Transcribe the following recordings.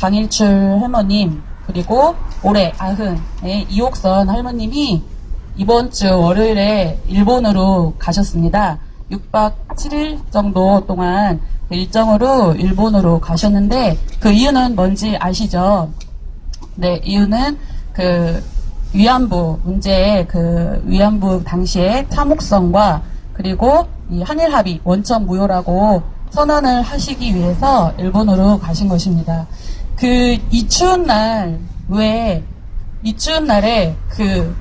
강일출 할머님, 그리고 올해 아흔의 이옥선 할머님이 이번 주 월요일에 일본으로 가셨습니다. 6박 7일 정도 동안 일정으로 일본으로 가셨는데 그 이유는 뭔지 아시죠? 네, 이유는 그 위안부 문제의 그 위안부 당시의 참혹성과 그리고 이 한일 합의 원천 무효라고 선언을 하시기 위해서 일본으로 가신 것입니다. 이 추운 날 왜 이 추운 날에 그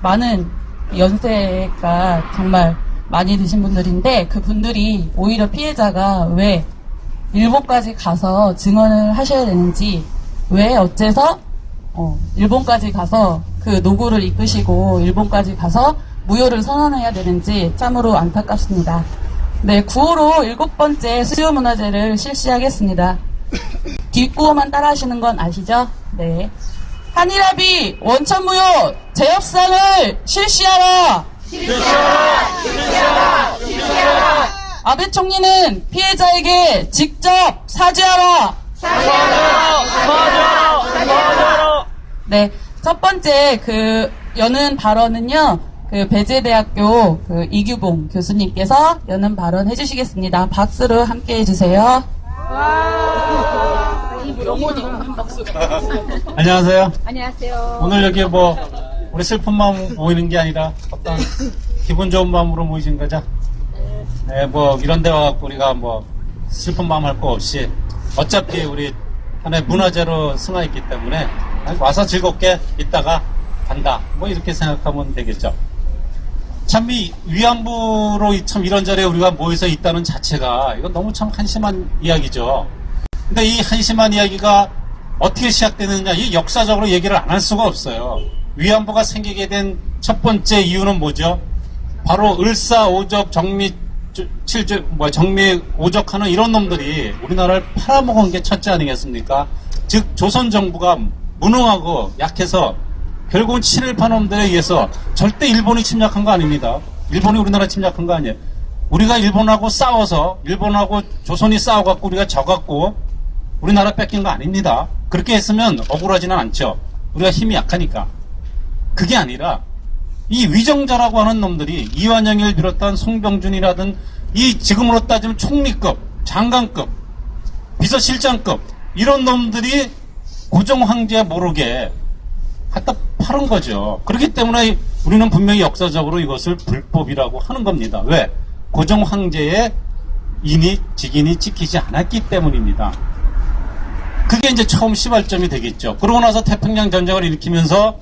많은 연세가 정말 많이 드신 분들인데 그 분들이 오히려 피해자가 왜 일본까지 가서 증언을 하셔야 되는지, 왜 어째서 일본까지 가서 그 노고를 이끄시고 일본까지 가서 무효를 선언해야 되는지 참으로 안타깝습니다. 네, 9호로 7번째 수요문화제를 실시하겠습니다. 뒷구호만 따라하시는 건 아시죠? 네. 한일합의 원천무효 재협상을 실시하라! 실시하라! 실시하라! 실시하라! 아베 총리는 피해자에게 직접 사죄하라! 사죄하라! 사죄하라! 사죄하라! 네, 첫 번째 여는 발언은요, 배재대학교 이규봉 교수님께서 여는 발언 해주시겠습니다. 박수로 함께 해주세요. 안녕하세요. 안녕하세요. 오늘 여기 우리 슬픈 마음 모이는 게 아니라 어떤 기분 좋은 마음으로 모이신 거죠? 네, 이런 데 와갖고 우리가 슬픈 마음 할 거 없이 어차피 우리 하나의 문화재로 승화했기 때문에 와서 즐겁게 있다가 간다. 이렇게 생각하면 되겠죠. 참 이 위안부로 참 이런저래 우리가 모여서 있다는 자체가 이건 너무 참 한심한 이야기죠. 근데 이 한심한 이야기가 어떻게 시작되느냐, 이 역사적으로 얘기를 안 할 수가 없어요. 위안부가 생기게 된 첫 번째 이유는 뭐죠? 바로 을사오적 정미 오적하는 이런 놈들이 우리나라를 팔아먹은 게 첫째 아니겠습니까? 즉 조선 정부가 무능하고 약해서 결국은 친일파 놈들에 의해서 절대 일본이 침략한 거 아닙니다. 일본이 우리나라 침략한 거 아니에요. 우리가 일본하고 싸워서 일본하고 조선이 싸워갖고 우리가 져갖고 우리나라 뺏긴 거 아닙니다. 그렇게 했으면 억울하지는 않죠. 우리가 힘이 약하니까. 그게 아니라 이 위정자라고 하는 놈들이 이완영을 비롯한 송병준이라든 이 지금으로 따지면 총리급, 장관급, 비서실장급 이런 놈들이 고종 황제 모르게 갖다 파는 거죠. 그렇기 때문에 우리는 분명히 역사적으로 이것을 불법이라고 하는 겁니다. 왜? 고종 황제의 인이 직인이 지키지 않았기 때문입니다. 그게 이제 처음 시발점이 되겠죠. 그러고 나서 태평양 전쟁을 일으키면서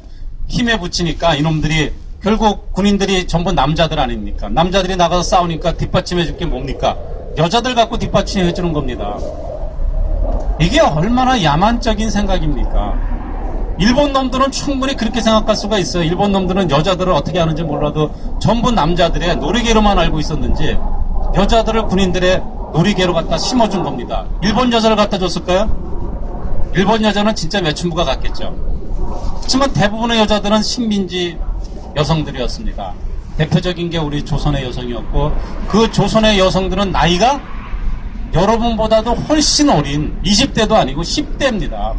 힘에 붙이니까 이놈들이 결국 군인들이 전부 남자들 아닙니까? 남자들이 나가서 싸우니까 뒷받침해 줄 게 뭡니까? 여자들 갖고 뒷받침해 주는 겁니다. 이게 얼마나 야만적인 생각입니까? 일본 놈들은 충분히 그렇게 생각할 수가 있어요. 일본 놈들은 여자들을 어떻게 하는지 몰라도 전부 남자들의 놀이개로만 알고 있었는지 여자들을 군인들의 놀이개로 갖다 심어준 겁니다. 일본 여자를 갖다 줬을까요? 일본 여자는 진짜 매춘부가 같겠죠. 하지만 대부분의 여자들은 식민지 여성들이었습니다. 대표적인 게 우리 조선의 여성이었고 그 조선의 여성들은 나이가 여러분보다도 훨씬 어린 20대도 아니고 10대입니다.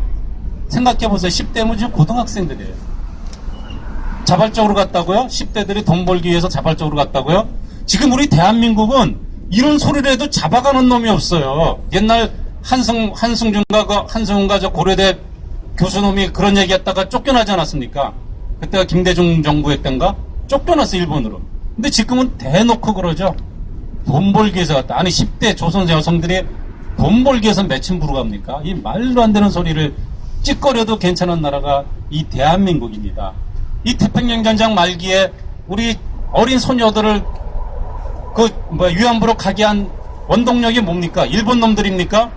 생각해보세요. 10대면 지금 고등학생들이에요. 자발적으로 갔다고요? 10대들이 돈 벌기 위해서 자발적으로 갔다고요? 지금 우리 대한민국은 이런 소리를 해도 잡아가는 놈이 없어요. 옛날 한승훈과 저 고려대 교수놈이 그런 얘기 했다가 쫓겨나지 않았습니까? 그때가 김대중 정부의 때인가? 쫓겨났어, 일본으로. 근데 지금은 대놓고 그러죠. 돈 벌기 위해서 갔다. 아니, 10대 조선 여성들이 돈 벌기 위해서 매춘부로 갑니까? 이 말도 안 되는 소리를 찌꺼려도 괜찮은 나라가 이 대한민국입니다. 이 태평양 전쟁 말기에 우리 어린 소녀들을 위안부로 가게 한 원동력이 뭡니까? 일본 놈들입니까?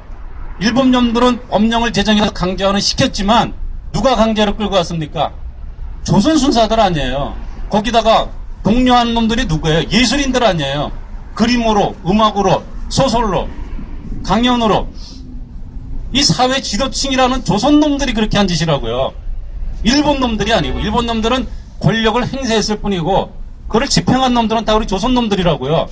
일본 놈들은 법령을 제정해서 강제화는 시켰지만 누가 강제로 끌고 왔습니까? 조선 순사들 아니에요. 거기다가 독려한 놈들이 누구예요? 예술인들 아니에요. 그림으로, 음악으로, 소설로, 강연으로. 이 사회 지도층이라는 조선 놈들이 그렇게 한 짓이라고요. 일본 놈들이 아니고, 일본 놈들은 권력을 행사했을 뿐이고 그걸 집행한 놈들은 다 우리 조선 놈들이라고요.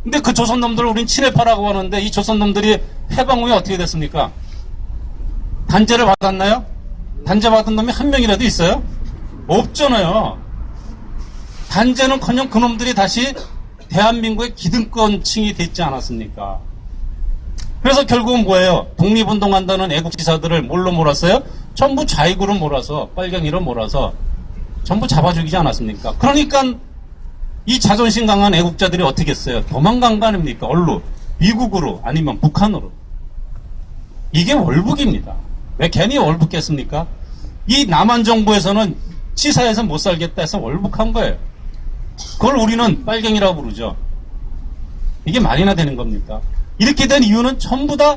근데 그 조선 놈들을 우린 친일파라고 하는데 이 조선 놈들이 해방 후에 어떻게 됐습니까? 단죄를 받았나요? 단죄 받은 놈이 한 명이라도 있어요? 없잖아요. 단죄는커녕 그놈들이 다시 대한민국의 기득권층이 됐지 않았습니까? 그래서 결국은 뭐예요? 독립운동한다는 애국지사들을 뭘로 몰았어요? 전부 좌익으로 몰아서, 빨갱이로 몰아서 전부 잡아 죽이지 않았습니까? 그러니까 이 자존심 강한 애국자들이 어떻게 했어요? 도망간 거 아닙니까? 얼로, 미국으로, 아니면 북한으로. 이게 월북입니다. 왜 괜히 월북했습니까? 이 남한 정부에서는 치사해서 못 살겠다 해서 월북한 거예요. 그걸 우리는 빨갱이라고 부르죠. 이게 말이나 되는 겁니까? 이렇게 된 이유는 전부 다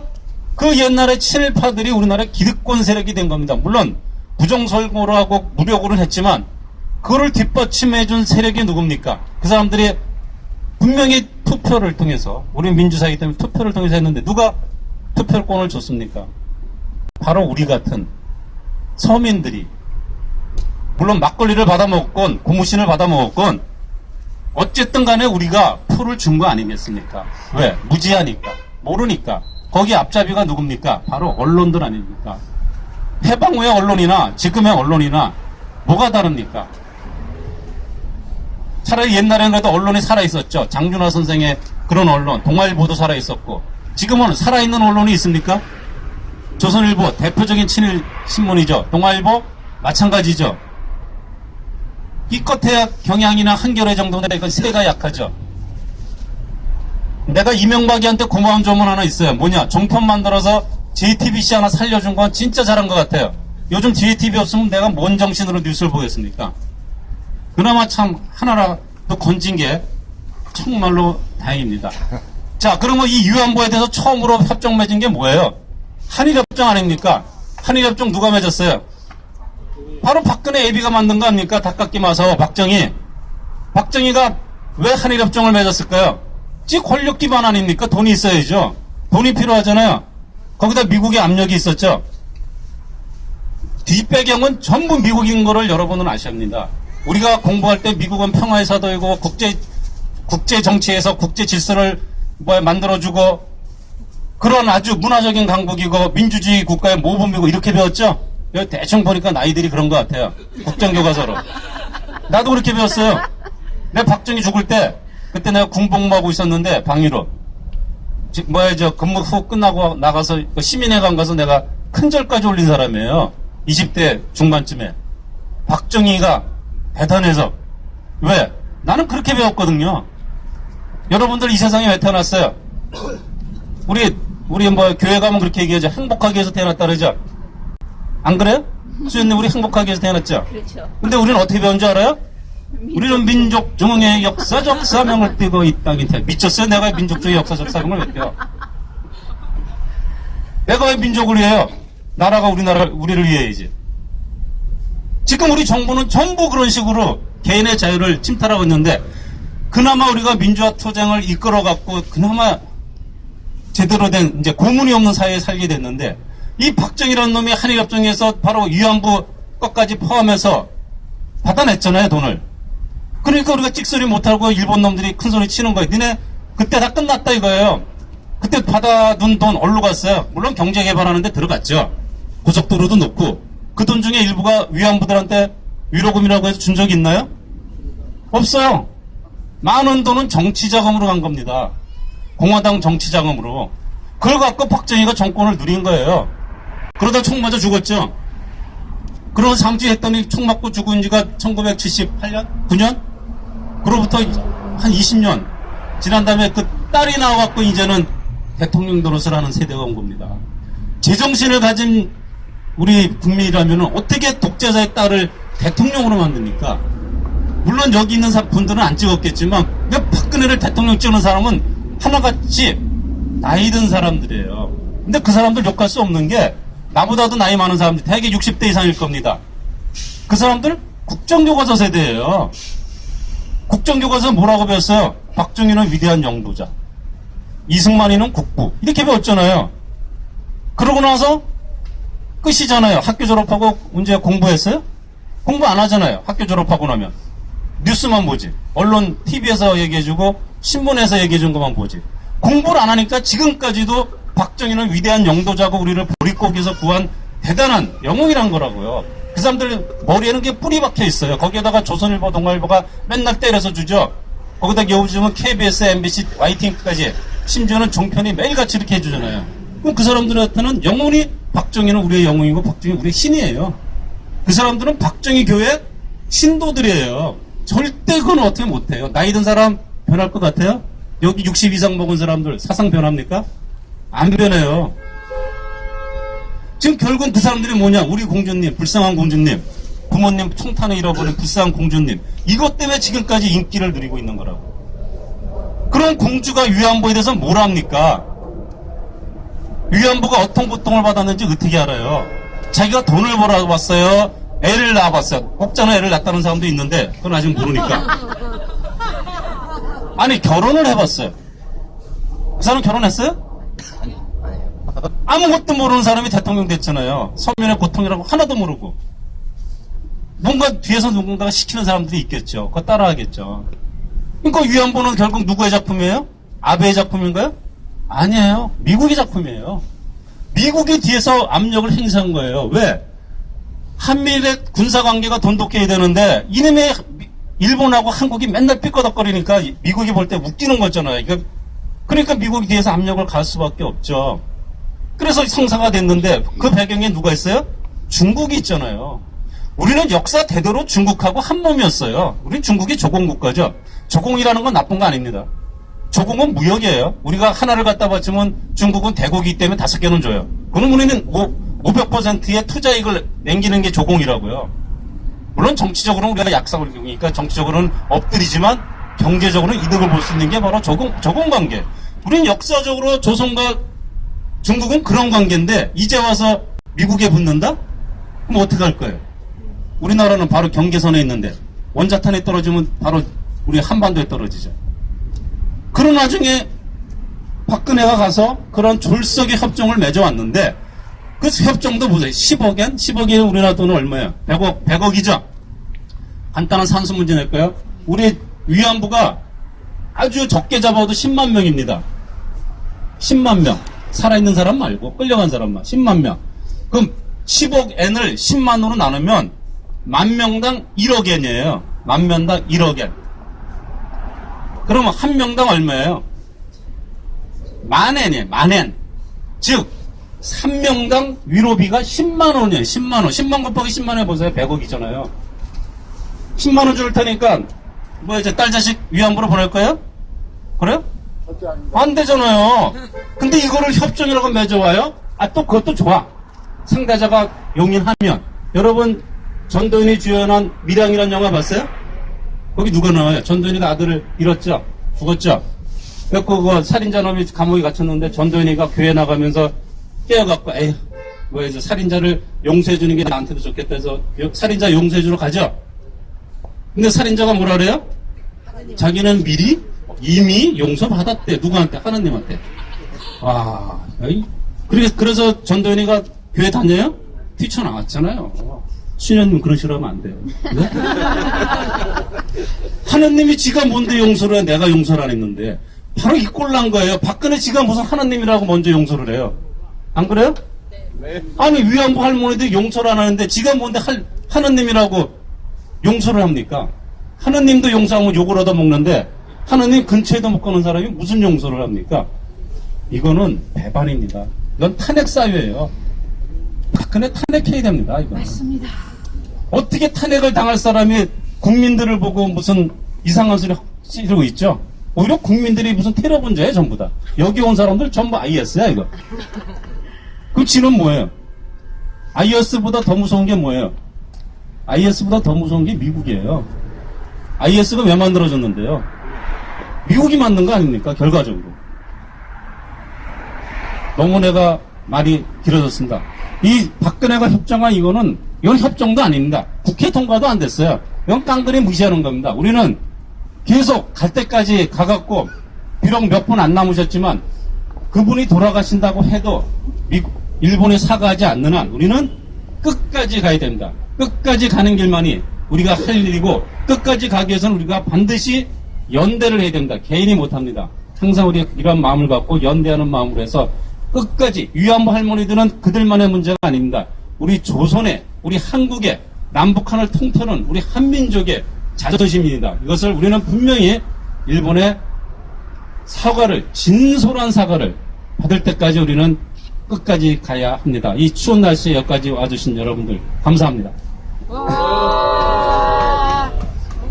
그 옛날의 친일파들이 우리나라의 기득권 세력이 된 겁니다. 물론 부정선거로 하고 무력으로 했지만 그거를 뒷받침해준 세력이 누굽니까? 그 사람들이 분명히 투표를 통해서, 우리 민주사이기 때문에 투표를 통해서 했는데 누가 투표권을 줬습니까? 바로 우리 같은 서민들이. 물론 막걸리를 받아먹었건 고무신을 받아먹었건 어쨌든 간에 우리가 표를 준 거 아니겠습니까? 왜? 무지하니까, 모르니까. 거기 앞잡이가 누굽니까? 바로 언론들 아닙니까? 해방 후의 언론이나 지금의 언론이나 뭐가 다릅니까? 차라리 옛날에는 그래도 언론이 살아있었죠. 장준하 선생의 그런 언론, 동아일보도 살아있었고. 지금은 살아있는 언론이 있습니까? 조선일보 대표적인 친일 신문이죠. 동아일보 마찬가지죠. 기껏해야 경향이나 한겨레 정도인데 이건 세가 약하죠. 내가 이명박이한테 고마운 점은 하나 있어요. 뭐냐? 종편 만들어서 JTBC 하나 살려준 건 진짜 잘한 것 같아요. 요즘 JTB 없으면 내가 뭔 정신으로 뉴스를 보겠습니까? 그나마 참 하나라도 건진 게 정말로 다행입니다. 자, 그러면 이 위안부에 대해서 처음으로 협정 맺은 게 뭐예요? 한일협정 아닙니까? 한일협정 누가 맺었어요? 바로 박근혜 애비가 만든 거 아닙니까? 닭깎기 마사오 박정희가 왜 한일협정을 맺었을까요? 지 권력 기반 아닙니까? 돈이 있어야죠. 돈이 필요하잖아요. 거기다 미국의 압력이 있었죠. 뒷배경은 전부 미국인 거를 여러분은 아셔야 합니다. 우리가 공부할 때 미국은 평화의 사도이고 국제 정치에서 국제 질서를 만들어주고 그런 아주 문화적인 강국이고 민주주의 국가의 모범이고 이렇게 배웠죠? 여기 대충 보니까 나이들이 그런 것 같아요. 국정교과서로. 나도 그렇게 배웠어요. 내 박정희 죽을 때 그때 내가 군복무하고 있었는데 방위로 근무 후 끝나고 나가서 시민회관 가서 내가 큰절까지 올린 사람이에요. 20대 중반쯤에. 박정희가 대단해서. 왜? 나는 그렇게 배웠거든요. 여러분들 이 세상에 왜 태어났어요? 우리 교회 가면 그렇게 얘기하죠. 행복하게 해서 태어났다 그러죠. 안 그래요? 수연님 우리 행복하게 해서 태어났죠? 그렇죠. 근데 우리는 어떻게 배운 줄 알아요? 우리는 민족중흥의 역사적 사명을 띠고 이 땅에 미쳤어요? 내가 민족주의 역사적 사명을 왜 떼요? 내가 왜 민족을 위해요? 나라가 우리를 위해야지. 지금 우리 정부는 전부 그런 식으로 개인의 자유를 침탈하고 있는데 그나마 우리가 민주화 투쟁을 이끌어갖고 그나마 제대로 된 이제 고문이 없는 사회에 살게 됐는데 이 박정희라는 놈이 한일협정에서 바로 위안부 것까지 포함해서 받아냈잖아요, 돈을. 그러니까 우리가 찍소리 못하고 일본 놈들이 큰소리 치는 거예요. 니네 그때 다 끝났다 이거예요. 그때 받아둔 돈 어디로 갔어요? 물론 경제개발하는데 들어갔죠. 고속도로도 놓고. 그 돈 중에 일부가 위안부들한테 위로금이라고 해서 준 적이 있나요? 없어요. 많은 돈은 정치자금으로 간 겁니다. 공화당 정치자금으로. 그걸 갖고 박정희가 정권을 누린 거예요. 그러다 총 맞아 죽었죠. 그러고 잠수했더니 총 맞고 죽은 지가 1978년? 9년? 그로부터 한 20년 지난 다음에 그 딸이 나와갖고 이제는 대통령 노릇을 하는 세대가 온 겁니다. 제정신을 가진 우리 국민이라면 어떻게 독재자의 딸을 대통령으로 만듭니까? 물론 여기 있는 분들은 안 찍었겠지만 왜 박근혜를 대통령 찍는 사람은 하나같이 나이 든 사람들이에요. 근데 그 사람들 욕할 수 없는 게 나보다도 나이 많은 사람들 대개 60대 이상일 겁니다. 그 사람들 국정교과서 세대예요. 국정교과서 뭐라고 배웠어요? 박정희는 위대한 영도자, 이승만이는 국부 이렇게 배웠잖아요. 그러고 나서 끝이잖아요. 학교 졸업하고 언제 공부했어요? 공부 안 하잖아요. 학교 졸업하고 나면 뉴스만 보지. 언론 TV에서 얘기해주고 신문에서 얘기해준 것만 보지. 공부를 안 하니까 지금까지도 박정희는 위대한 영도자고 우리를 보릿고기에서 구한 대단한 영웅이란 거라고요. 그 사람들 머리에는 게 뿌리 박혀 있어요. 거기에다가 조선일보, 동아일보가 맨날 때려서 주죠. 거기다 요즘은 KBS, MBC, YTN까지 심지어는 종편이 매일같이 이렇게 해주잖아요. 그럼 그 사람들한테는 영원히 박정희는 우리의 영웅이고 박정희 우리의 신이에요. 그 사람들은 박정희 교회 신도들이에요. 절대 그건 어떻게 못해요. 나이 든 사람 변할 것 같아요? 여기 60 이상 먹은 사람들 사상 변합니까? 안 변해요. 지금 결국은 그 사람들이 뭐냐? 우리 공주님, 불쌍한 공주님, 부모님 총탄에 잃어버린 불쌍한 공주님, 이것 때문에 지금까지 인기를 누리고 있는 거라고. 그럼 공주가 위안부에 대해서 뭘 합니까? 위안부가 어떤 고통을 받았는지 어떻게 알아요? 자기가 돈을 벌어왔어요? 애를 낳아봤어요? 혹자는 애를 낳았다는 사람도 있는데 그건 아직 모르니까. 아니 결혼을 해봤어요. 그 사람 결혼했어요? 아무것도 모르는 사람이 대통령 됐잖아요. 서민의 고통이라고 하나도 모르고. 뭔가 뒤에서 누군가가 시키는 사람들이 있겠죠. 그거 따라하겠죠. 그러니까 위안부는 결국 누구의 작품이에요? 아베의 작품인가요? 아니에요. 미국의 작품이에요. 미국이 뒤에서 압력을 행사한 거예요. 왜? 한미일의 군사관계가 돈독해야 되는데 이놈의 일본하고 한국이 맨날 삐꺼덕거리니까 미국이 볼 때 웃기는 거잖아요. 그러니까 미국이 뒤에서 압력을 갈 수밖에 없죠. 그래서 성사가 됐는데 그 배경에 누가 있어요? 중국이 있잖아요. 우리는 역사 대대로 중국하고 한 몸이었어요. 우린 중국이 조공국가죠. 조공이라는 건 나쁜 거 아닙니다. 조공은 무역이에요. 우리가 하나를 갖다 바치면 중국은 대국이기 때문에 5개는 줘요. 그럼 우리는 500%의 투자이익을 남기는 게 조공이라고요. 물론 정치적으로는 우리가 약삭이니까 정치적으로는 엎드리지만 경제적으로는 이득을 볼 수 있는 게 바로 조공관계. 우리는 역사적으로 조선과 중국은 그런 관계인데 이제 와서 미국에 붙는다? 그럼 어떻게 할 거예요? 우리나라는 바로 경계선에 있는데 원자탄이 떨어지면 바로 우리 한반도에 떨어지죠. 그런 와중에 박근혜가 가서 그런 졸속의 협정을 맺어왔는데 그 협정도 보세요. 10억엔? 10억이 우리나라 돈은 얼마예요? 100억이죠? 간단한 산수 문제 낼까요? 우리 위안부가 아주 적게 잡아도 10만 명입니다. 10만 명. 살아있는 사람 말고 끌려간 사람만 10만 명. 그럼 10억 엔을 10만으로 나누면 만 명당 1억 엔이에요. 만 명당 1억 엔. 그러면 한 명당 얼마예요? 만 엔이에요. 만 엔. 즉 3명당 위로비가 10만 원이에요. 10만 원. 10만 곱하기 10만 원 해보세요. 100억이잖아요. 10만 원 줄 테니까 뭐 이제 딸 자식 위안부로 보낼 거예요? 그래요? 안 되잖아요. 근데 이거를 협정이라고 맺어와요? 또 그것도 좋아. 상대자가 용인하면. 여러분 전도연이 주연한 밀양이라는 영화 봤어요? 거기 누가 나와요? 전도연이가 아들을 잃었죠? 죽었죠? 그거 살인자 놈이 감옥에 갇혔는데 전도연이가 교회 나가면서 깨어갖고 에휴 뭐 이제 살인자를 용서해주는 게 나한테도 좋겠다 해서 살인자 용서해주러 가죠? 근데 살인자가 뭐라 그래요? 자기는 미리 이미 용서받았대. 누구한테? 하나님한테. 와, 그래서 전도연이가 교회 다녀요? 뛰쳐나왔잖아요. 수녀님 그러시라면 안 돼요. 네? 하나님이 지가 뭔데 용서를 해? 내가 용서를 안 했는데. 바로 이 꼴난 거예요. 박근혜 지가 무슨 하나님이라고 먼저 용서를 해요. 안 그래요? 네. 아니 위안부 할머니들 용서를 안 하는데 지가 뭔데 하나님이라고 용서를 합니까? 하나님도 용서하면 욕을 얻어먹는데 하나님 근처에도 못 가는 사람이 무슨 용서를 합니까? 이거는 배반입니다. 이건 탄핵사유예요. 박근혜 탄핵해야 됩니다. 이거. 맞습니다. 어떻게 탄핵을 당할 사람이 국민들을 보고 무슨 이상한 소리 찌르고 있죠? 오히려 국민들이 무슨 테러 분자예요, 전부 다. 여기 온 사람들 전부 IS야, 이거. 그럼 지는 뭐예요? IS보다 더 무서운 게 뭐예요? IS보다 더 무서운 게 미국이에요. IS가 왜 만들어졌는데요? 미국이 만든 거 아닙니까? 결과적으로. 너무 내가 말이 길어졌습니다. 이 박근혜가 협정한 이건 협정도 아닙니다. 국회 통과도 안 됐어요. 이건 깡그리 무시하는 겁니다. 우리는 계속 갈 때까지 가갖고 비록 몇 분 안 남으셨지만 그분이 돌아가신다고 해도 일본이 사과하지 않는 한 우리는 끝까지 가야 됩니다. 끝까지 가는 길만이 우리가 할 일이고 끝까지 가기 위해서는 우리가 반드시 연대를 해야 됩니다. 개인이 못합니다. 항상 우리가 이런 마음을 갖고 연대하는 마음으로 해서 끝까지 위안부 할머니들은 그들만의 문제가 아닙니다. 우리 조선의, 우리 한국의 남북한을 통틀은 우리 한민족의 자존심입니다. 이것을 우리는 분명히 일본의 사과를, 진솔한 사과를 받을 때까지 우리는 끝까지 가야 합니다. 이 추운 날씨에 여기까지 와주신 여러분들 감사합니다.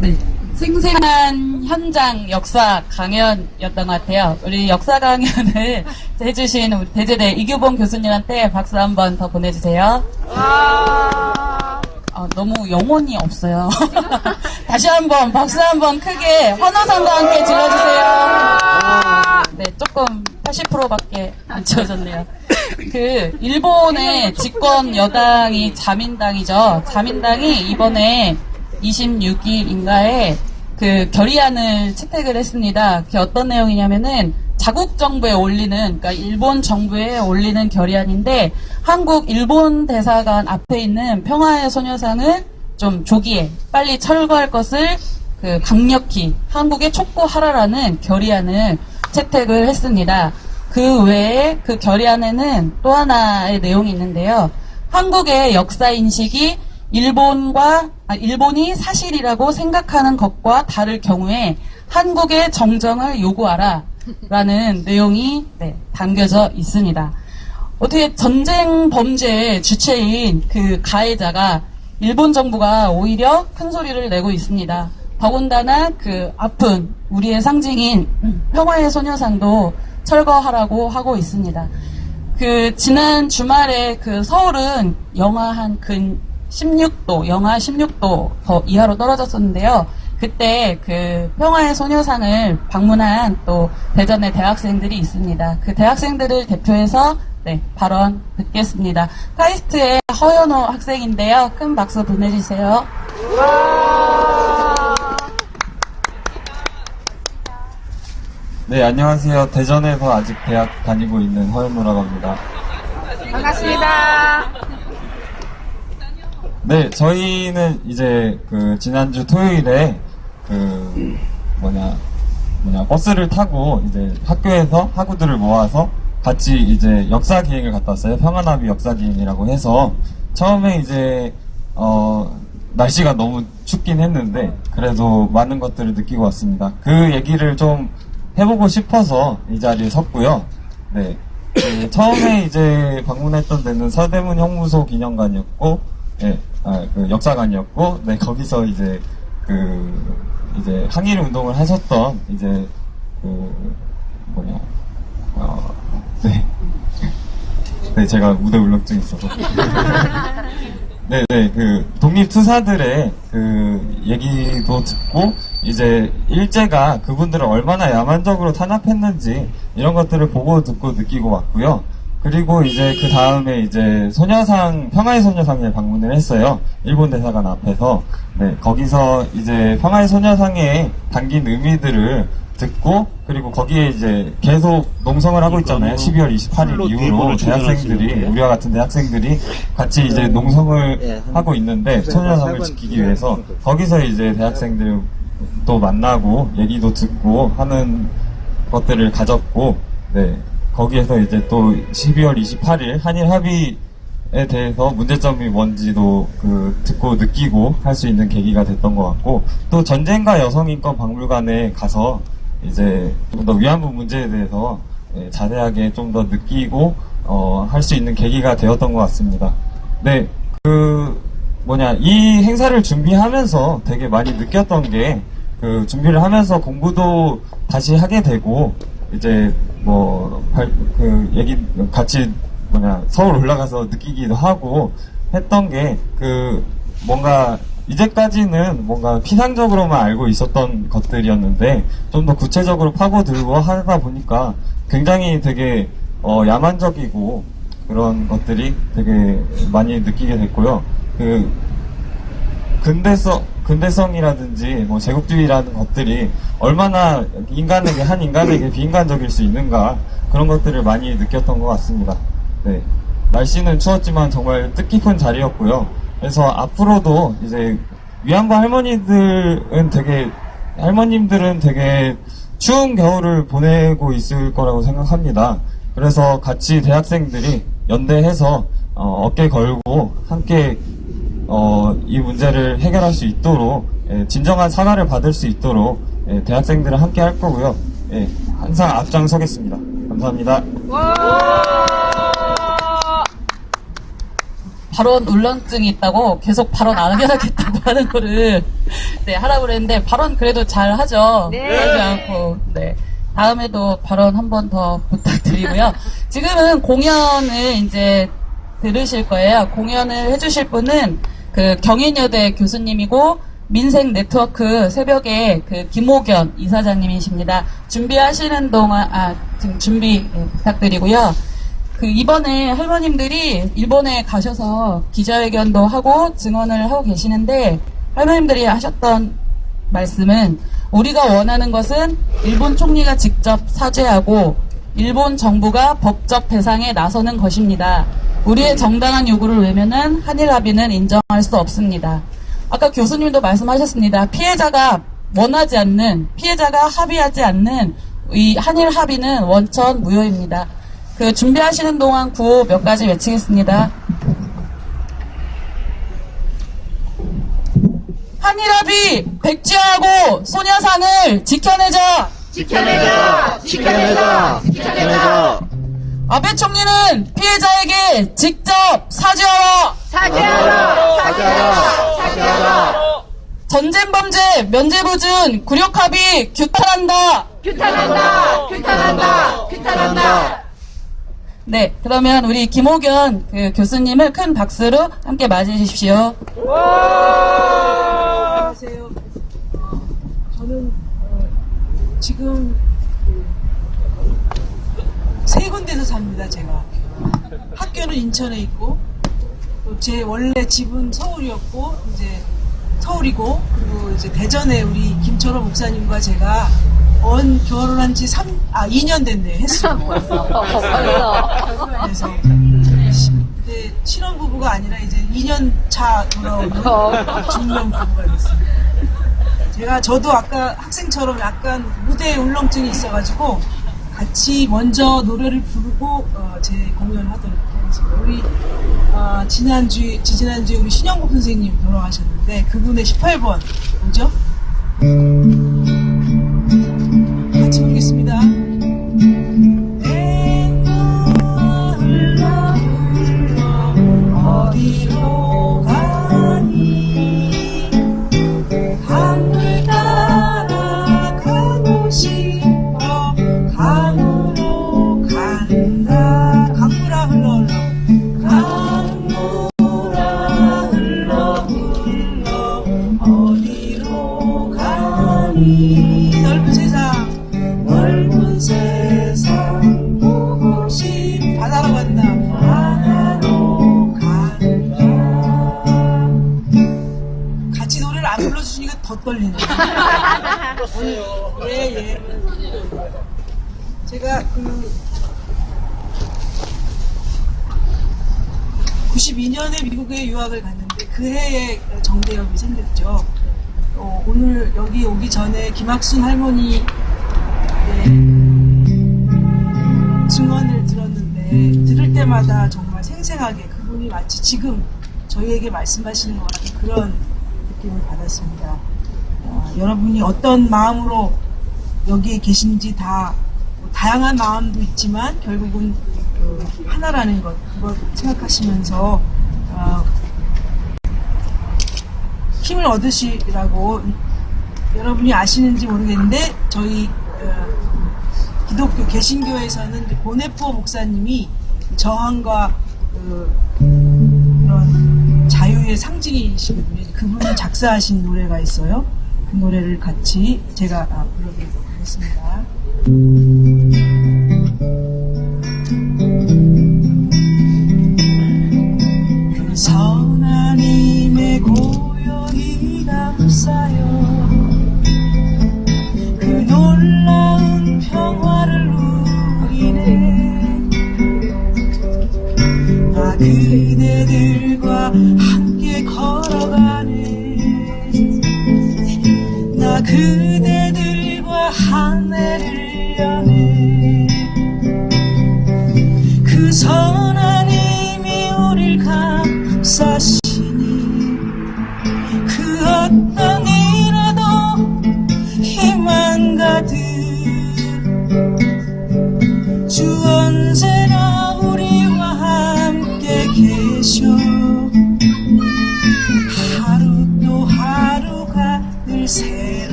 네, 생생한 현장 역사 강연이었던 것 같아요. 우리 역사 강연을 해주신 우리 대제대 이규봉 교수님한테 박수 한번 더 보내주세요. 너무 영혼이 없어요. 다시 한번 박수 한번 크게 환호성과 함께 질러주세요. 네, 조금 80%밖에 안 채워졌네요. 그 일본의 집권 여당이 자민당이죠. 자민당이 이번에 26일인가에 그 결의안을 채택을 했습니다. 그게 어떤 내용이냐면은 자국 정부에 올리는, 그러니까 일본 정부에 올리는 결의안인데 한국 일본 대사관 앞에 있는 평화의 소녀상을 좀 조기에 빨리 철거할 것을 그 강력히 한국에 촉구하라라는 결의안을 채택을 했습니다. 그 외에 그 결의안에는 또 하나의 내용이 있는데요. 한국의 역사 인식이 일본이 사실이라고 생각하는 것과 다를 경우에 한국의 정정을 요구하라 라는 내용이 담겨져 있습니다. 어떻게 전쟁 범죄의 주체인 그 가해자가 일본 정부가 오히려 큰 소리를 내고 있습니다. 더군다나 그 아픈 우리의 상징인 평화의 소녀상도 철거하라고 하고 있습니다. 그 지난 주말에 그 서울은 영하 한 근 16도, 영하 16도 더 이하로 떨어졌었는데요. 그때 그 평화의 소녀상을 방문한 또 대전의 대학생들이 있습니다. 그 대학생들을 대표해서 발언 듣겠습니다. 카이스트의 허연호 학생인데요. 큰 박수 보내주세요. 네, 안녕하세요. 대전에서 아직 대학 다니고 있는 허연노라고 합니다. 반갑습니다. 네, 저희는 이제 그 지난주 토요일에 그 버스를 타고 이제 학교에서 학우들을 모아서 같이 이제 역사 기행을 갔다 왔어요. 평화나비 역사 기행이라고 해서 처음에 이제 날씨가 너무 춥긴 했는데 그래도 많은 것들을 느끼고 왔습니다. 그 얘기를 좀 해보고 싶어서 이 자리에 섰고요. 네. 처음에 이제 방문했던 데는 서대문 형무소 기념관이었고, 그 역사관이었고, 거기서 이제 이제 항일 운동을 하셨던 이제 제가 무대 울렁증이 있어서. 그 독립투사들의 그 얘기도 듣고 이제 일제가 그분들을 얼마나 야만적으로 탄압했는지 이런 것들을 보고 듣고 느끼고 왔고요. 그리고 이제 그 다음에 이제 평화의 소녀상에 방문을 했어요. 일본 대사관 앞에서. 네, 거기서 이제 평화의 소녀상에 담긴 의미들을 듣고 그리고 거기에 이제 계속 농성을 하고 있잖아요. 12월 28일 이후로 대학생들이 우리와 같은 대학생들이 같이 이제 농성을 하고 있는데 소녀상을 지키기 위해서 거기서 이제 대학생들 또 만나고 얘기도 듣고 하는 것들을 가졌고 거기에서 이제 또 12월 28일 한일 합의에 대해서 문제점이 뭔지도 듣고 느끼고 할 수 있는 계기가 됐던 것 같고 또 전쟁과 여성인권 박물관에 가서 이제 좀 더 위안부 문제에 대해서 자세하게 좀 더 느끼고 할 수 있는 계기가 되었던 것 같습니다. 네, 이 행사를 준비하면서 되게 많이 느꼈던 게 준비를 하면서 공부도 다시 하게 되고 이제 같이 서울 올라가서 느끼기도 하고 했던 게 뭔가 이제까지는 뭔가 피상적으로만 알고 있었던 것들이었는데 좀 더 구체적으로 파고들고 하다 보니까 굉장히 되게 야만적이고 그런 것들이 되게 많이 느끼게 됐고요. 근대성이라든지 제국주의라는 것들이 얼마나 한 인간에게 비인간적일 수 있는가 그런 것들을 많이 느꼈던 것 같습니다. 네. 날씨는 추웠지만 정말 뜻깊은 자리였고요. 그래서 앞으로도 이제 위안부 할머님들은 되게 추운 겨울을 보내고 있을 거라고 생각합니다. 그래서 같이 대학생들이 연대해서 어깨 걸고 함께 이 문제를 해결할 수 있도록 진정한 사과를 받을 수 있도록 대학생들은 함께 할 거고요. 항상 앞장서겠습니다. 감사합니다. 발언 울렁증이 있다고 계속 발언 안 하겠다고 하는 거를 하라고 그랬는데 발언 그래도 잘 하죠. 하지 않고 다음에도 발언 한 번 더 부탁드리고요. 지금은 공연을 이제 들으실 거예요. 공연을 해주실 분은 그 경인여대 교수님이고 민생 네트워크 새벽에 그 김호견 이사장님이십니다. 준비하시는 동안 지금 준비 부탁드리고요. 그 이번에 할머님들이 일본에 가셔서 기자회견도 하고 증언을 하고 계시는데 할머님들이 하셨던 말씀은 우리가 원하는 것은 일본 총리가 직접 사죄하고 일본 정부가 법적 배상에 나서는 것입니다. 우리의 정당한 요구를 외면한 한일 합의는 인정할 수 없습니다. 아까 교수님도 말씀하셨습니다. 피해자가 원하지 않는, 피해자가 합의하지 않는 이 한일 합의는 원천 무효입니다. 그 준비하시는 동안 구호 몇 가지 외치겠습니다. 한일합의 백지화하고 소녀상을 지켜내자. 지켜내자! 지켜내자! 지켜내자! 아베 총리는 피해자에게 직접 사죄하라. 사죄하라! 사죄하라! 사죄하라! 전쟁 범죄 면제부준 굴욕합의 규탄한다. 규탄한다! 규탄한다! 규탄한다! 네, 그러면 우리 김호견 그 교수님을 큰 박수로 함께 맞이해 주십시오. 안녕하세요. 저는 지금 세 군데서 삽니다. 제가 학교는 인천에 있고 또 제 원래 집은 서울이었고 이제 서울이고 그리고 이제 대전에 우리 김철호 목사님과 제가 결혼한 지 2년 됐네요. 횟수로. 그래서 근데 신혼부부가 아니라 이제 2년 차 돌아오는 중년 부부가 됐습니다. 저도 아까 학생처럼 약간 무대 울렁증이 있어가지고 같이 먼저 노래를 부르고 제 공연을 하도록 하겠습니다. 우리 지지난주에 우리 신영국 선생님 돌아가셨는데 그분의 18번 뭐죠? 같이 부르겠습니다. 어디로 가니 강을 따라 가고 싶어 강으로 간다 강물아 흘러 강물아 흘러 어디로 가니 넓은 세상 보고 싶 바다로 간다 바다로 간다 같이 노래를 안 불러주시니까 더 떨리네요. 예. 제가 92년에 미국에 유학을 갔는데 그 해에 정대협이 생겼죠. 오늘 여기 오기 전에 김학순 할머니 증언을 들었는데 들을 때마다 정말 생생하게 그분이 마치 지금 저희에게 말씀하시는 것 같은 그런 느낌을 받았습니다. 여러분이 어떤 마음으로 여기에 계신지 다양한 마음도 있지만 결국은 하나라는 것 그걸 생각하시면서 힘을 얻으시라고 여러분이 아시는지 모르겠는데 저희 기독교 개신교에서는 고네포 목사님이 저항과 그런 자유의 상징이시거든요. 그분이 작사하신 노래가 있어요. 그 노래를 같이 제가 불러드리도록 하겠습니다. 그 선한 힘의 고요히 감싸요 그 놀라운 평화를 누리네 나 그대들과 함께 걸어가네 나 그대들과 한 해를 여네 그 선한 힘이 우릴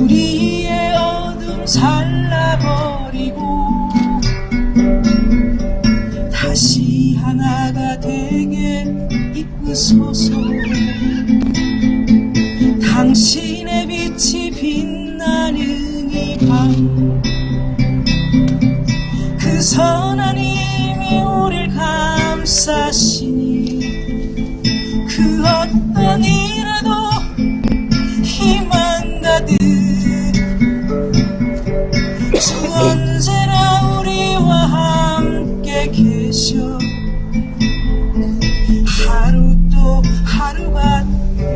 우리의 어둠 살라버리고 다시 하나가 되게 이끄소서. 당신의 빛이 빛나는 이 밤, 그 선한 힘이 우릴 감싸시니 그 어떤 일에도 희망 가득 주 언제나 우리와 함께 계셔. 하루 또 하루가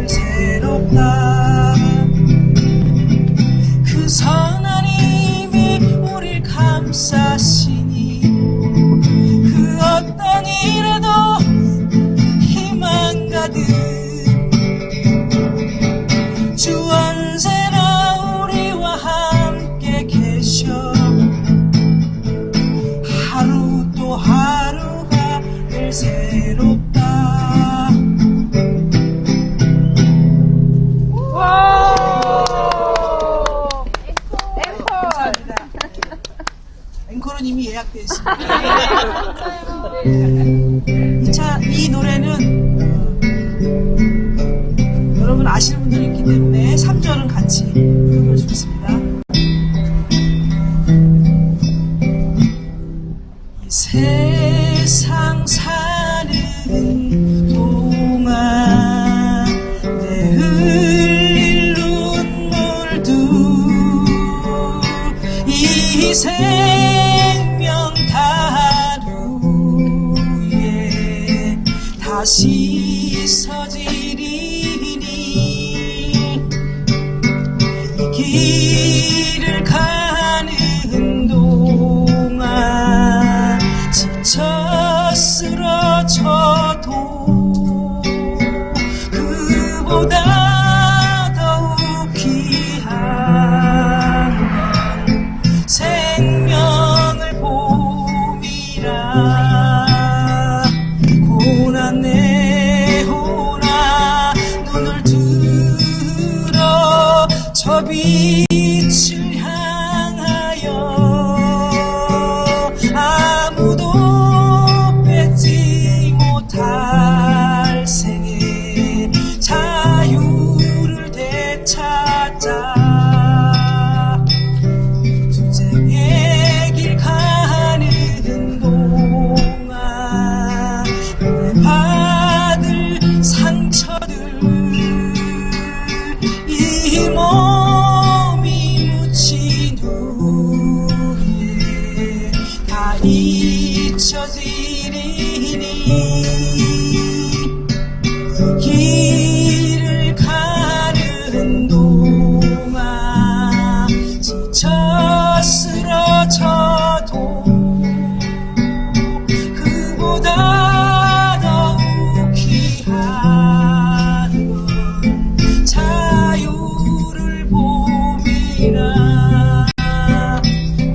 새롭다. 그 선한 힘이 우릴 감싸시니 그 어떤 일에도 희망 가득 주 언제나 우리와 함께 계셔. 하루 또 하루가 늘 새롭다. 감사합니다. 앵콜은 이미 예약되어 있습니다. 이 노래는 여러분 아시는 분들이 있기 때문에 3절은 같이 불러주겠습니다. 이 세상 사는 동안 내 흘릴 눈물도 이 생명 다루에 다시 서지리니 이 길을 가는 동안 지쳐 쓰러져도 그보다 더욱 귀한 생명을 봄이라. 고난 내 호나 눈을 들어 저 빛을 향하여 아무도 뺏지 못할 생의 자유를 되찾자. 전쟁의 길 가는 동안 받을 상처들 이 몸이 묻힌 후에 다 잊혀지리니 그 길을 가는 동안 지쳐 쓰러져도 그보다 더욱 귀한 건 자유를 봄이라.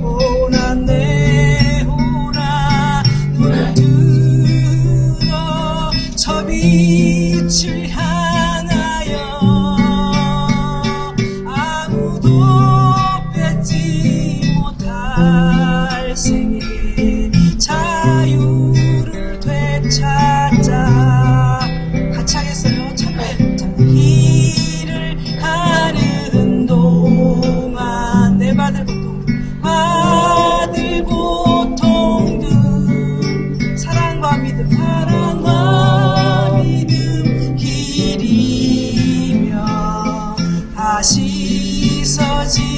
고난 내 호나 눈을 들어 저 빛을 향하여 아무도 뺏지 못할 생의 자유를 되찾자. 같이 하겠어요. 첫째, 길을 가는 동안 내 받을 고통들 사랑과 믿음 길이며 다시 서지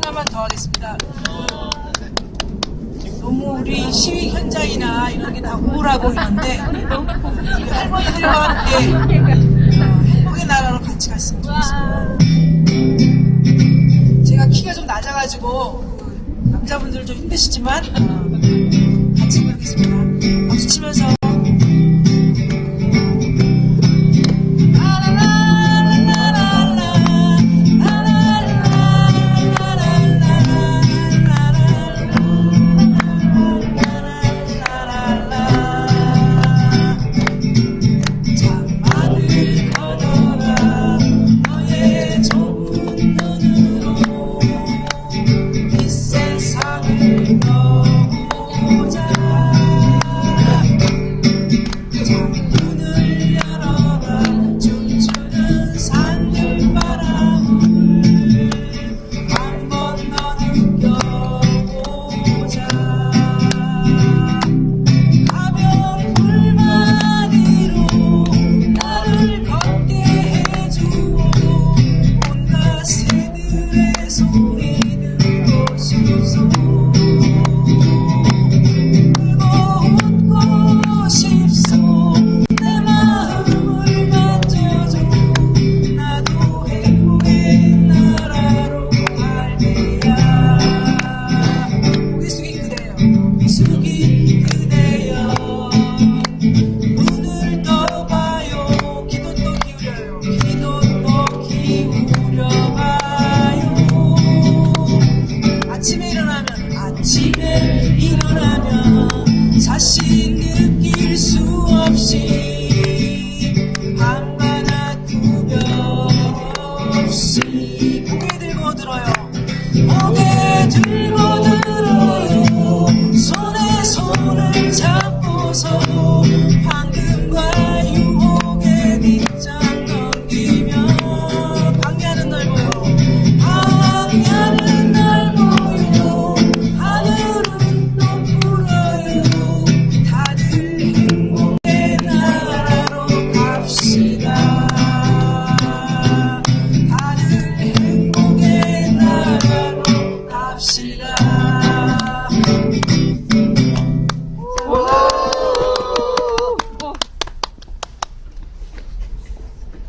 하나만 더 하겠습니다. 너무 우리 시위 현장이나 이런 게 다 우울하고 이런데 우리 할머니들과 함께 행복의 나라로 같이 갔으면 좋겠습니다. 제가 키가 좀 낮아가지고 남자분들 좀 힘드시지만 같이 부르겠습니다. 박수 치면서 다시 느낄 수 없이 밤바다 구별 없이 고개 들고 들어요. 고개 들고 들어요. 손에 손을 잡고서 황금과 유혹의 빗장 넘기며 방야는 넓어요. 방야는 넓어요. 하늘은 높아요. 다들 행복의 나라로 갑시다. 다들 행복의 나라로 갑시다.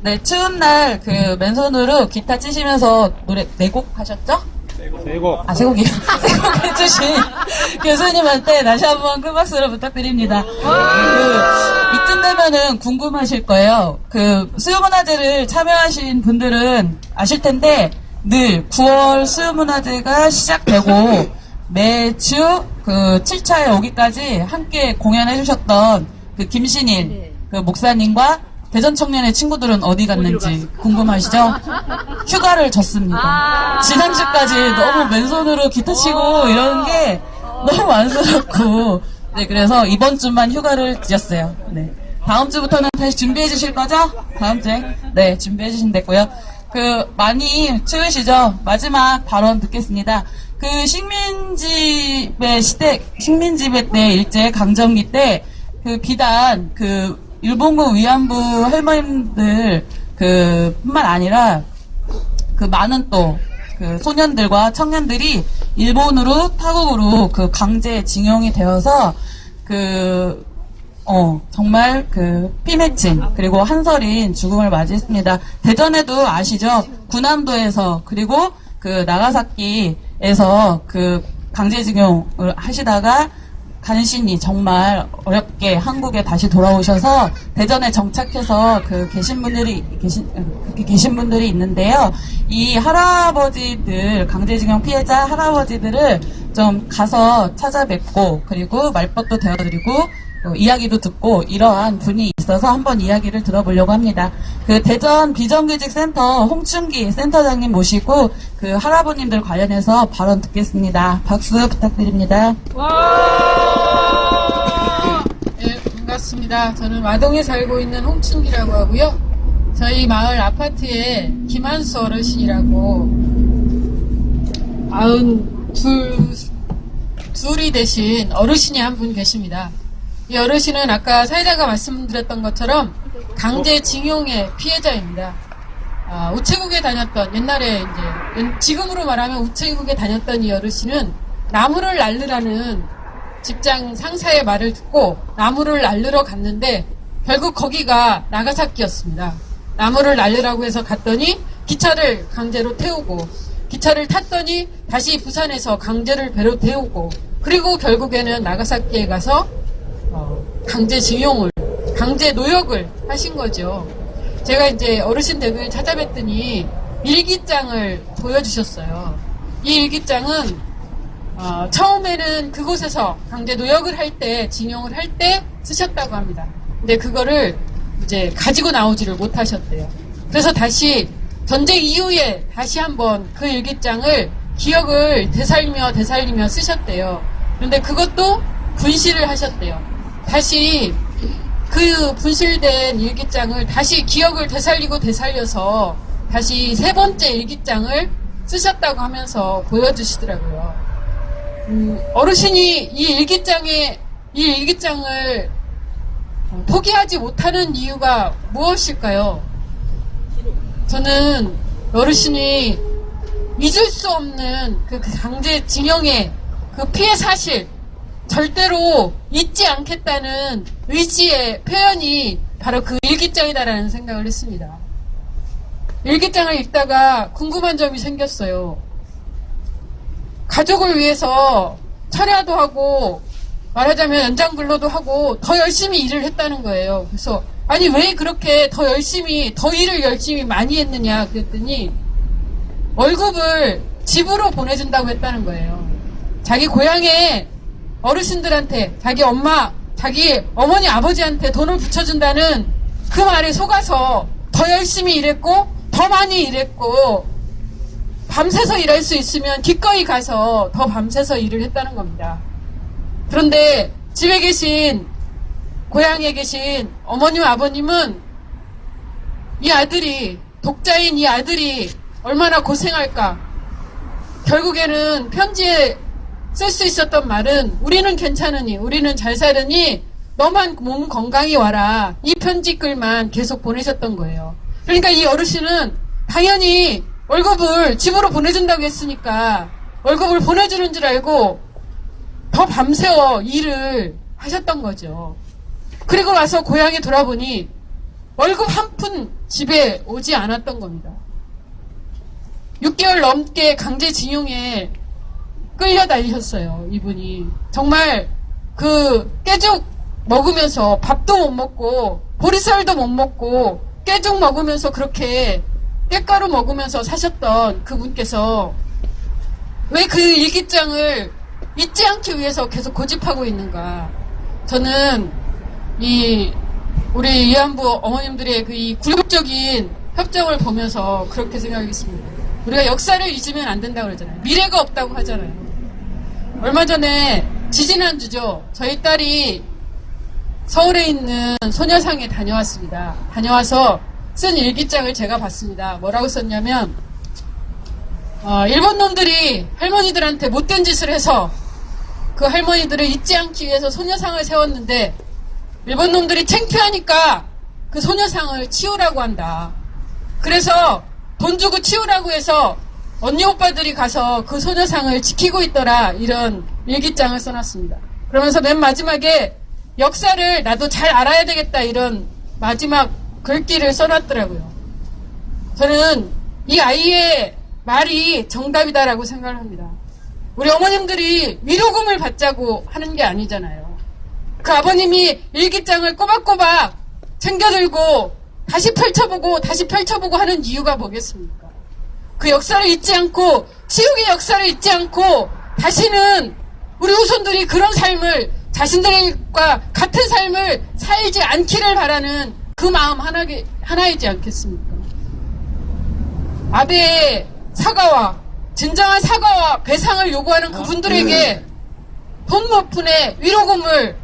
네, 추운 날 그 맨손으로 기타 치시면서 노래 4곡 하셨죠? 세 곡. 아, 3곡이요? 3곡 해주신 교수님한테 다시 한번 큰 박수를 부탁드립니다. 이쯤 되면은 궁금하실 거예요. 그 수요문화제를 참여하신 분들은 아실 텐데 늘 9월 수요문화제가 시작되고 매주 그 7차에 오기까지 함께 공연해 주셨던 그 김신일 그 목사님과 대전 청년의 친구들은 어디 갔는지 궁금하시죠? 휴가를 졌습니다. 지난주까지 너무 맨손으로 기타 치고 이러는 게 너무 안쓰럽고, 네, 그래서 이번 주만 휴가를 지었어요. 네. 다음 주부터는 다시 준비해 주실 거죠? 다음 주에? 네, 준비해 주시면 되고요. 많이 추우시죠? 마지막 발언 듣겠습니다. 식민지배 때 일제 강점기 때 비단 일본군 위안부 할머님들 뿐만 아니라 많은 또 소년들과 청년들이 일본으로 타국으로 강제징용이 되어서 정말 피 맺힌 그리고 한설인 죽음을 맞이했습니다. 대전에도 아시죠? 군함도에서 그리고 나가사키에서 강제징용을 하시다가 간신히 정말 어렵게 한국에 다시 돌아오셔서 대전에 정착해서 계신 분들이 있는데요. 이 할아버지들, 강제징용 피해자 할아버지들을 좀 가서 찾아뵙고 그리고 말벗도 되어드리고 이야기도 듣고 이러한 분이 있어서 한번 이야기를 들어보려고 합니다. 대전 비정규직 센터 홍춘기 센터장님 모시고 할아버님들 관련해서 발언 듣겠습니다. 박수 부탁드립니다. 네, 반갑습니다. 저는 마동에 살고 있는 홍춘기라고 하고요. 저희 마을 아파트에 김한수 어르신이라고 92이 되신 어르신이 한 분 계십니다. 이 어르신은 아까 사회자가 말씀드렸던 것처럼 강제징용의 피해자입니다. 우체국에 다녔던 옛날에 이제 지금으로 말하면 우체국에 다녔던 이 어르신은 나무를 날르라는 직장 상사의 말을 듣고 나무를 날르러 갔는데 결국 거기가 나가사키였습니다. 나무를 날르라고 해서 갔더니 기차를 강제로 태우고 기차를 탔더니 다시 부산에서 강제를 배로 태우고 그리고 결국에는 나가사키에 가서 강제징용을 강제 노역을 하신 거죠. 제가 이제 어르신 댁을 찾아뵀더니 일기장을 보여주셨어요. 이 일기장은 처음에는 그곳에서 강제 노역을 할 때, 징용을 할 때 쓰셨다고 합니다. 근데 그거를 이제 가지고 나오지를 못하셨대요. 그래서 다시 전쟁 이후에 다시 한번 그 일기장을 기억을 되살리며 쓰셨대요. 그런데 그것도 분실을 하셨대요. 다시 그 분실된 일기장을 다시 기억을 되살려서 다시 세 번째 일기장을 쓰셨다고 하면서 보여주시더라고요. 어르신이 이 일기장을 포기하지 못하는 이유가 무엇일까요? 저는 어르신이 잊을 수 없는 그 강제징용의 그 피해 사실, 절대로 잊지 않겠다는 의지의 표현이 바로 그 일기장이다라는 생각을 했습니다. 일기장을 읽다가 궁금한 점이 생겼어요. 가족을 위해서 철야도 하고 말하자면 연장근로도 하고 더 열심히 일을 했다는 거예요. 그래서 아니 왜 그렇게 더 일을 열심히 많이 했느냐 그랬더니 월급을 집으로 보내준다고 했다는 거예요. 자기 고향에 어르신들한테 자기 엄마, 자기 어머니, 아버지한테 돈을 붙여준다는 그 말에 속아서 더 열심히 일했고 더 많이 일했고 밤새서 일할 수 있으면 기꺼이 가서 더 밤새서 일을 했다는 겁니다. 그런데 집에 계신 고향에 계신 어머님, 아버님은 이 아들이 독자인 이 아들이 얼마나 고생할까. 결국에는 편지에 쓸 수 있었던 말은 우리는 괜찮으니 우리는 잘 사느니 너만 몸 건강히 와라. 이 편지글만 계속 보내셨던 거예요. 그러니까 이 어르신은 당연히 월급을 집으로 보내준다고 했으니까 월급을 보내주는 줄 알고 더 밤새워 일을 하셨던 거죠. 그리고 와서 고향에 돌아보니 월급 한 푼 집에 오지 않았던 겁니다. 6개월 넘게 강제징용에 끌려다니셨어요, 이분이. 정말 그 깨죽 먹으면서 밥도 못 먹고 보리쌀도 못 먹고 깨죽 먹으면서 그렇게 깻가루 먹으면서 사셨던 그분께서 왜 그 일기장을 잊지 않기 위해서 계속 고집하고 있는가. 저는 우리 위안부 어머님들의 그 이 굴욕적인 협정을 보면서 그렇게 생각했습니다. 우리가 역사를 잊으면 안 된다고 그러잖아요. 미래가 없다고 하잖아요. 얼마 전에 지지난주죠. 저희 딸이 서울에 있는 소녀상에 다녀왔습니다. 다녀와서 쓴 일기장을 제가 봤습니다. 뭐라고 썼냐면 일본 놈들이 할머니들한테 못된 짓을 해서 그 할머니들을 잊지 않기 위해서 소녀상을 세웠는데 일본 놈들이 창피하니까 그 소녀상을 치우라고 한다. 그래서 돈 주고 치우라고 해서 언니 오빠들이 가서 그 소녀상을 지키고 있더라. 이런 일기장을 써놨습니다. 그러면서 맨 마지막에 역사를 나도 잘 알아야 되겠다. 이런 마지막 글귀를 써놨더라고요. 저는 이 아이의 말이 정답이다라고 생각을 합니다. 우리 어머님들이 위로금을 받자고 하는 게 아니잖아요. 그 아버님이 일기장을 꼬박꼬박 챙겨들고 다시 펼쳐보고 하는 이유가 뭐겠습니까? 그 역사를 잊지 않고 치욕의 역사를 잊지 않고 다시는 우리 후손들이 그런 삶을 자신들과 같은 삶을 살지 않기를 바라는 그 마음 하나이지 않겠습니까? 아베의 사과와 진정한 사과와 배상을 요구하는 그분들에게 돈 몇 푼의 위로금을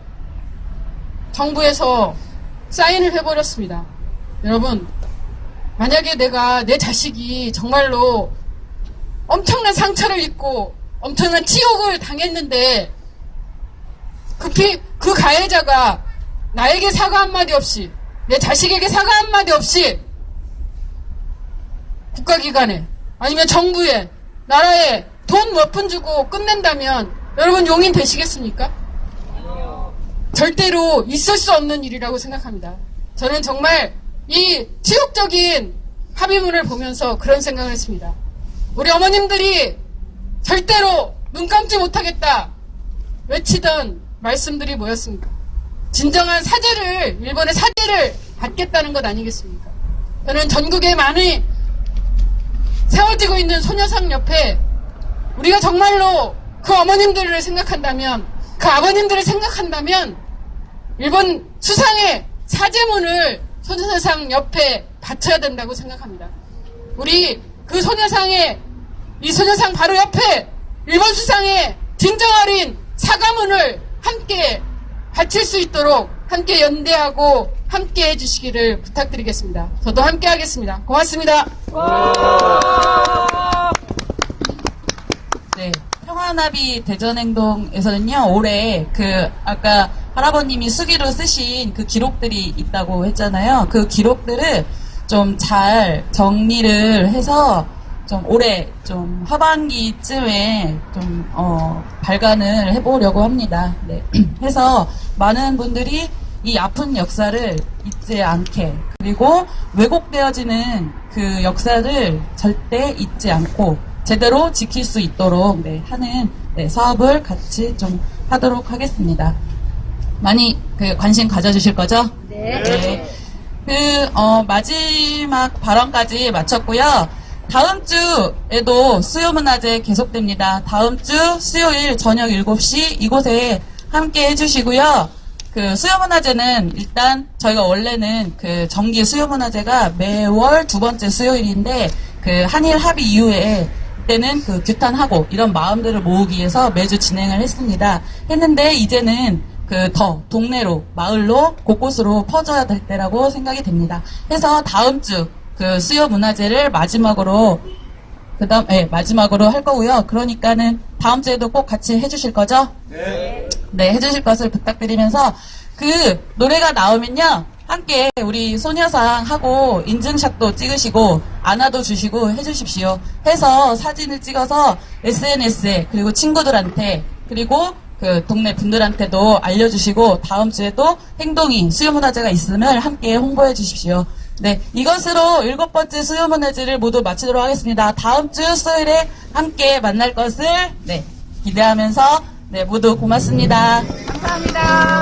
정부에서 사인을 해버렸습니다. 여러분, 만약에 내 자식이 정말로 엄청난 상처를 입고 엄청난 치욕을 당했는데 그 가해자가 나에게 사과 한마디 없이 내 자식에게 사과 한마디 없이 국가기관에 아니면 정부에 나라에 돈 몇 푼 주고 끝낸다면 여러분 용인 되시겠습니까? 절대로 있을 수 없는 일이라고 생각합니다. 저는 정말 이 치욕적인 합의문을 보면서 그런 생각을 했습니다. 우리 어머님들이 절대로 눈 감지 못하겠다 외치던 말씀들이 뭐였습니까? 진정한 사죄를, 일본의 사죄를 받겠다는 것 아니겠습니까? 저는 전국에 많이 세워지고 있는 소녀상 옆에 우리가 정말로 그 어머님들을 생각한다면, 그 아버님들을 생각한다면 일본 수상의 사죄문을 소녀상 옆에 바쳐야 된다고 생각합니다. 우리 그 소녀상의, 이 소녀상 바로 옆에 일본 수상의 진정 어린 사과문을 함께 바칠 수 있도록 함께 연대하고 함께 해주시기를 부탁드리겠습니다. 저도 함께 하겠습니다. 고맙습니다. 네, 평화나비 대전행동에서는요, 올해 아까 할아버님이 수기로 쓰신 그 기록들이 있다고 했잖아요. 그 기록들을 좀 잘 정리를 해서 좀 올해 좀 하반기쯤에 좀 발간을 해보려고 합니다. 네. 해서 많은 분들이 이 아픈 역사를 잊지 않게, 그리고 왜곡되어지는 그 역사를 절대 잊지 않고 제대로 지킬 수 있도록 하는 사업을 같이 좀 하도록 하겠습니다. 많이 관심 가져주실 거죠? 네. 마지막 발언까지 마쳤고요. 다음 주에도 수요문화제 계속됩니다. 다음 주 수요일 저녁 7시 이곳에 함께 해주시고요. 수요문화제는 일단 저희가 원래는 정기 수요문화제가 매월 두 번째 수요일인데 한일 합의 이후에 그때는 규탄하고 이런 마음들을 모으기 위해서 매주 진행을 했는데 이제는 더 동네로, 마을로, 곳곳으로 퍼져야 될 때라고 생각이 됩니다. 해서 다음 주 수요문화제를 마지막으로 마지막으로 할 거고요. 그러니까는 다음 주에도 꼭 같이 해주실 거죠? 네, 해주실 것을 부탁드리면서 노래가 나오면요, 함께 우리 소녀상 하고 인증샷도 찍으시고 안아도 주시고 해주십시오. 해서 사진을 찍어서 SNS에, 그리고 친구들한테, 그리고 동네 분들한테도 알려주시고 다음 주에도 행동이 수요문화제가 있음을 함께 홍보해 주십시오. 네, 이것으로 7번째 수요문화제를 모두 마치도록 하겠습니다. 다음 주 수요일에 함께 만날 것을 기대하면서 모두 고맙습니다. 감사합니다.